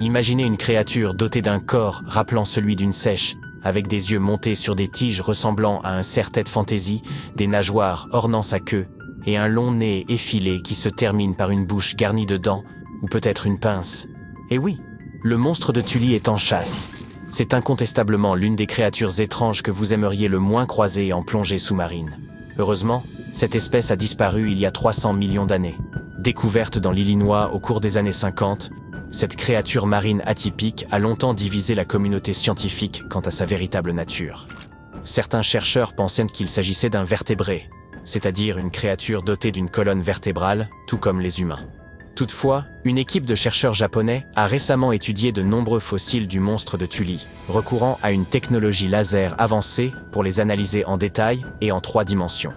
Imaginez une créature dotée d'un corps rappelant celui d'une seiche, avec des yeux montés sur des tiges ressemblant à un serre-tête fantaisie, des nageoires ornant sa queue, et un long nez effilé qui se termine par une bouche garnie de dents, ou peut-être une pince. Et oui, le monstre de Tully est en chasse. C'est incontestablement l'une des créatures étranges que vous aimeriez le moins croiser en plongée sous-marine. Heureusement, cette espèce a disparu il y a 300 millions d'années. Découverte dans l'Illinois au cours des années 50, cette créature marine atypique a longtemps divisé la communauté scientifique quant à sa véritable nature. Certains chercheurs pensaient qu'il s'agissait d'un vertébré, c'est-à-dire une créature dotée d'une colonne vertébrale, tout comme les humains. Toutefois, une équipe de chercheurs japonais a récemment étudié de nombreux fossiles du monstre de Tully, recourant à une technologie laser avancée pour les analyser en détail et en 3 dimensions.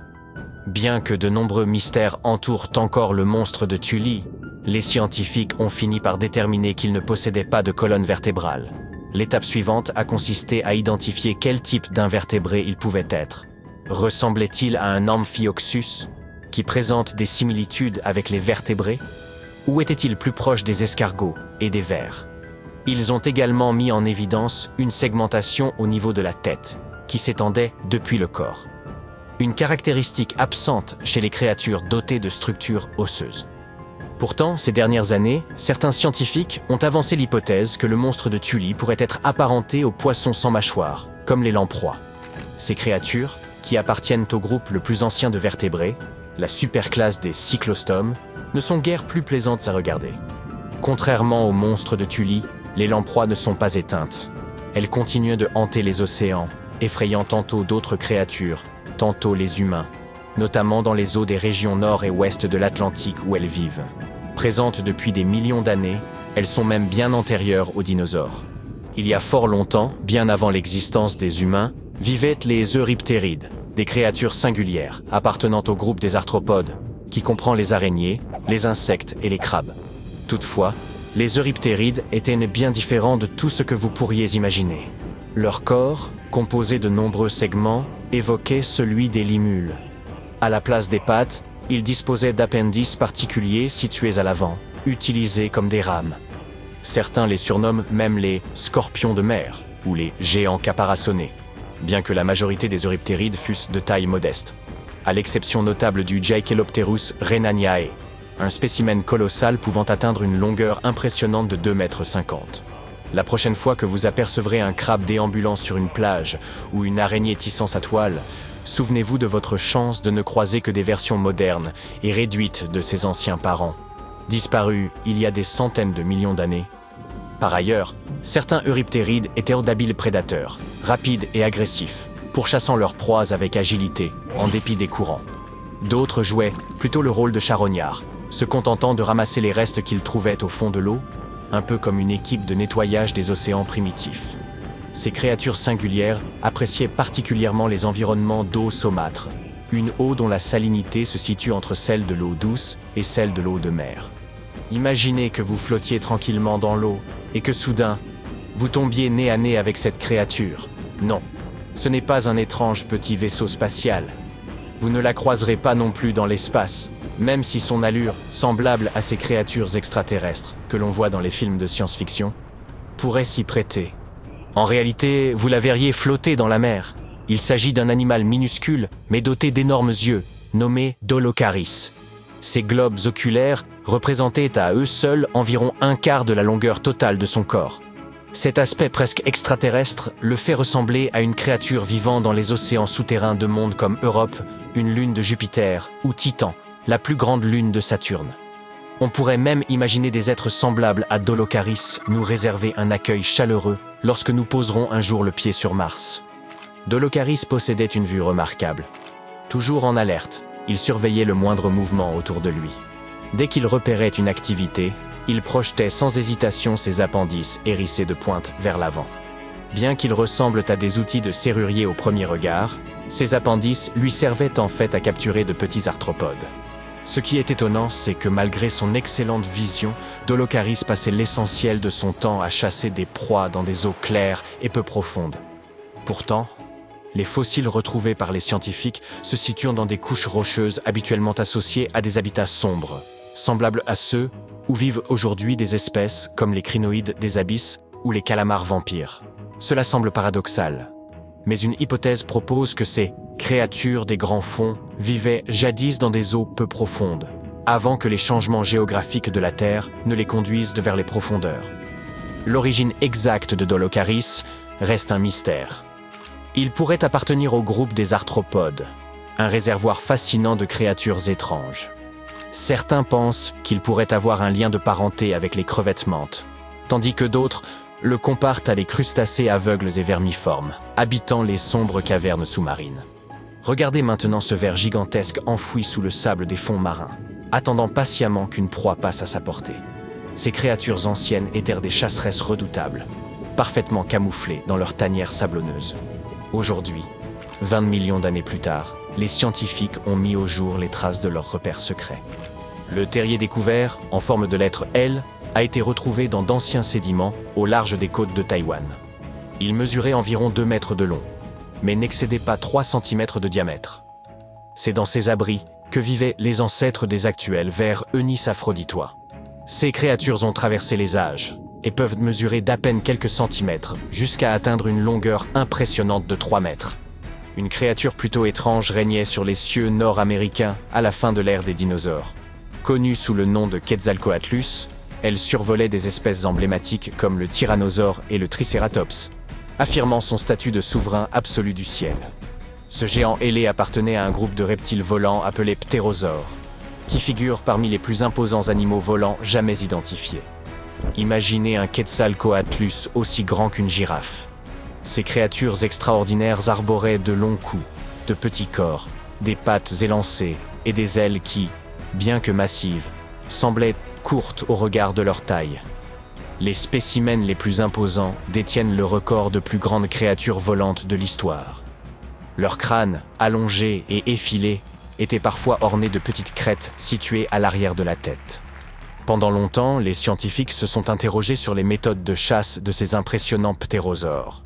Bien que de nombreux mystères entourent encore le monstre de Tully, les scientifiques ont fini par déterminer qu'il ne possédait pas de colonne vertébrale. L'étape suivante a consisté à identifier quel type d'invertébré il pouvait être. Ressemblait-il à un Amphioxus, qui présente des similitudes avec les vertébrés, ou était-il plus proche des escargots et des vers? Ils ont également mis en évidence une segmentation au niveau de la tête, qui s'étendait depuis le corps. Une caractéristique absente chez les créatures dotées de structures osseuses. Pourtant, ces dernières années, certains scientifiques ont avancé l'hypothèse que le monstre de Tully pourrait être apparenté aux poissons sans mâchoire, comme les lamproies. Ces créatures, qui appartiennent au groupe le plus ancien de vertébrés, la superclasse des cyclostomes, ne sont guère plus plaisantes à regarder. Contrairement aux monstres de Tully, les lamproies ne sont pas éteintes. Elles continuent de hanter les océans, effrayant tantôt d'autres créatures, tantôt les humains, notamment dans les eaux des régions nord et ouest de l'Atlantique où elles vivent. Présentes depuis des millions d'années, elles sont même bien antérieures aux dinosaures. Il y a fort longtemps, bien avant l'existence des humains, vivaient les euryptérides, des créatures singulières appartenant au groupe des arthropodes, qui comprend les araignées, les insectes et les crabes. Toutefois, les euryptérides étaient bien différents de tout ce que vous pourriez imaginer. Leur corps, composé de nombreux segments, évoquait celui des limules. À la place des pattes, ils disposaient d'appendices particuliers situés à l'avant, utilisés comme des rames. Certains les surnomment même les scorpions de mer ou les géants caparaçonnés, bien que la majorité des euryptérides fussent de taille modeste, à l'exception notable du Jaekelopterus rhenaniae, un spécimen colossal pouvant atteindre une longueur impressionnante de 2,50 m. La prochaine fois que vous apercevrez un crabe déambulant sur une plage ou une araignée tissant sa toile, souvenez-vous de votre chance de ne croiser que des versions modernes et réduites de ses anciens parents, disparus il y a des centaines de millions d'années. Par ailleurs, certains euryptérides étaient d'habiles prédateurs, rapides et agressifs, pourchassant leurs proies avec agilité, en dépit des courants. D'autres jouaient plutôt le rôle de charognards, se contentant de ramasser les restes qu'ils trouvaient au fond de l'eau, un peu comme une équipe de nettoyage des océans primitifs. Ces créatures singulières appréciaient particulièrement les environnements d'eau saumâtre, une eau dont la salinité se situe entre celle de l'eau douce et celle de l'eau de mer. Imaginez que vous flottiez tranquillement dans l'eau et que soudain, vous tombiez nez à nez avec cette créature. Non, ce n'est pas un étrange petit vaisseau spatial. Vous ne la croiserez pas non plus dans l'espace, même si son allure, semblable à ces créatures extraterrestres que l'on voit dans les films de science-fiction, pourrait s'y prêter. En réalité, vous la verriez flotter dans la mer. Il s'agit d'un animal minuscule, mais doté d'énormes yeux, nommé Dolocaris. Ces globes oculaires représentaient à eux seuls environ un quart de la longueur totale de son corps. Cet aspect presque extraterrestre le fait ressembler à une créature vivant dans les océans souterrains de mondes comme Europe, une lune de Jupiter, ou Titan, la plus grande lune de Saturne. On pourrait même imaginer des êtres semblables à Dolocaris nous réserver un accueil chaleureux lorsque nous poserons un jour le pied sur Mars. Dolocaris possédait une vue remarquable. Toujours en alerte, il surveillait le moindre mouvement autour de lui. Dès qu'il repérait une activité, il projetait sans hésitation ses appendices hérissés de pointe vers l'avant. Bien qu'ils ressemblent à des outils de serrurier au premier regard, ces appendices lui servaient en fait à capturer de petits arthropodes. Ce qui est étonnant, c'est que malgré son excellente vision, Dolocaris passait l'essentiel de son temps à chasser des proies dans des eaux claires et peu profondes. Pourtant, les fossiles retrouvés par les scientifiques se situent dans des couches rocheuses habituellement associées à des habitats sombres, semblables à ceux où vivent aujourd'hui des espèces comme les crinoïdes des abysses ou les calamars vampires. Cela semble paradoxal, mais une hypothèse propose que ces créatures des grands fonds vivaient jadis dans des eaux peu profondes, avant que les changements géographiques de la Terre ne les conduisent vers les profondeurs. L'origine exacte de Dolocaris reste un mystère. Il pourrait appartenir au groupe des arthropodes, un réservoir fascinant de créatures étranges. Certains pensent qu'il pourrait avoir un lien de parenté avec les crevettes mantes, tandis que d'autres le comparent à des crustacés aveugles et vermiformes, habitant les sombres cavernes sous-marines. Regardez maintenant ce ver gigantesque enfoui sous le sable des fonds marins, attendant patiemment qu'une proie passe à sa portée. Ces créatures anciennes étaient des chasseresses redoutables, parfaitement camouflées dans leurs tanières sablonneuses. Aujourd'hui, 20 millions d'années plus tard, les scientifiques ont mis au jour les traces de leurs repères secrets. Le terrier découvert, en forme de lettre L, a été retrouvé dans d'anciens sédiments au large des côtes de Taïwan. Il mesurait environ 2 mètres de long, mais n'excédait pas 3 cm de diamètre. C'est dans ces abris que vivaient les ancêtres des actuels vers eunis-aphroditois. Ces créatures ont traversé les âges et peuvent mesurer d'à peine quelques centimètres jusqu'à atteindre une longueur impressionnante de 3 mètres. Une créature plutôt étrange régnait sur les cieux nord-américains à la fin de l'ère des dinosaures. Connue sous le nom de Quetzalcoatlus, elle survolait des espèces emblématiques comme le tyrannosaure et le tricératops, affirmant son statut de souverain absolu du ciel. Ce géant ailé appartenait à un groupe de reptiles volants appelés ptérosaures, qui figurent parmi les plus imposants animaux volants jamais identifiés. Imaginez un Quetzalcoatlus aussi grand qu'une girafe. Ces créatures extraordinaires arboraient de longs cous, de petits corps, des pattes élancées et des ailes qui, bien que massives, semblaient courtes au regard de leur taille. Les spécimens les plus imposants détiennent le record de plus grandes créatures volantes de l'histoire. Leurs crânes, allongés et effilés, étaient parfois ornés de petites crêtes situées à l'arrière de la tête. Pendant longtemps, les scientifiques se sont interrogés sur les méthodes de chasse de ces impressionnants ptérosaures.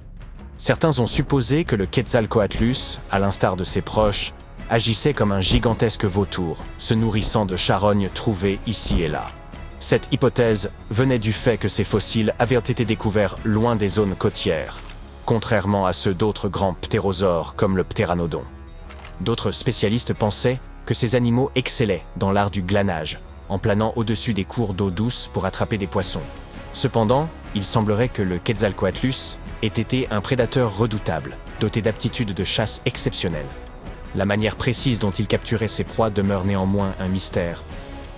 Certains ont supposé que le Quetzalcoatlus, à l'instar de ses proches, agissait comme un gigantesque vautour, se nourrissant de charognes trouvées ici et là. Cette hypothèse venait du fait que ces fossiles avaient été découverts loin des zones côtières, contrairement à ceux d'autres grands ptérosaures comme le ptéranodon. D'autres spécialistes pensaient que ces animaux excellaient dans l'art du glanage, en planant au-dessus des cours d'eau douce pour attraper des poissons. Cependant, il semblerait que le Quetzalcoatlus ait été un prédateur redoutable, doté d'aptitudes de chasse exceptionnelles. La manière précise dont il capturait ses proies demeure néanmoins un mystère.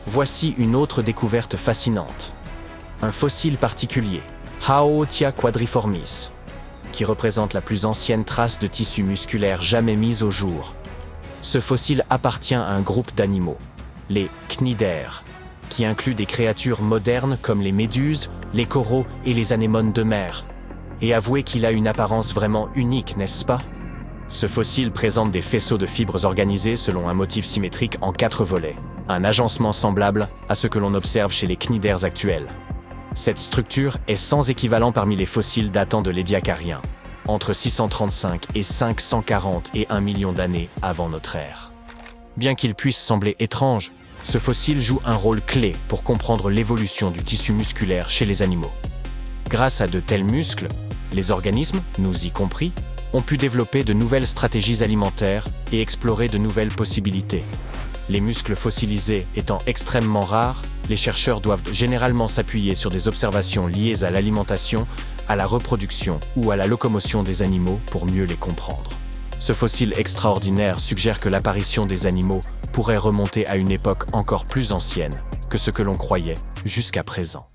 Voici une autre découverte fascinante. Un fossile particulier, Haotia quadriformis, qui représente la plus ancienne trace de tissu musculaire jamais mise au jour. Ce fossile appartient à un groupe d'animaux, les cnidaires, qui inclut des créatures modernes comme les méduses, les coraux et les anémones de mer. Et avouez qu'il a une apparence vraiment unique, n'est-ce pas? Ce fossile présente des faisceaux de fibres organisées selon un motif symétrique en 4 volets, un agencement semblable à ce que l'on observe chez les cnidaires actuels. Cette structure est sans équivalent parmi les fossiles datant de l'Édiacarien, entre 635 et 541 millions d'années avant notre ère. Bien qu'il puisse sembler étrange, ce fossile joue un rôle clé pour comprendre l'évolution du tissu musculaire chez les animaux. Grâce à de tels muscles, les organismes, nous y compris, ont pu développer de nouvelles stratégies alimentaires et explorer de nouvelles possibilités. Les muscles fossilisés étant extrêmement rares, les chercheurs doivent généralement s'appuyer sur des observations liées à l'alimentation, à la reproduction ou à la locomotion des animaux pour mieux les comprendre. Ce fossile extraordinaire suggère que l'apparition des animaux pourrait remonter à une époque encore plus ancienne que ce que l'on croyait jusqu'à présent.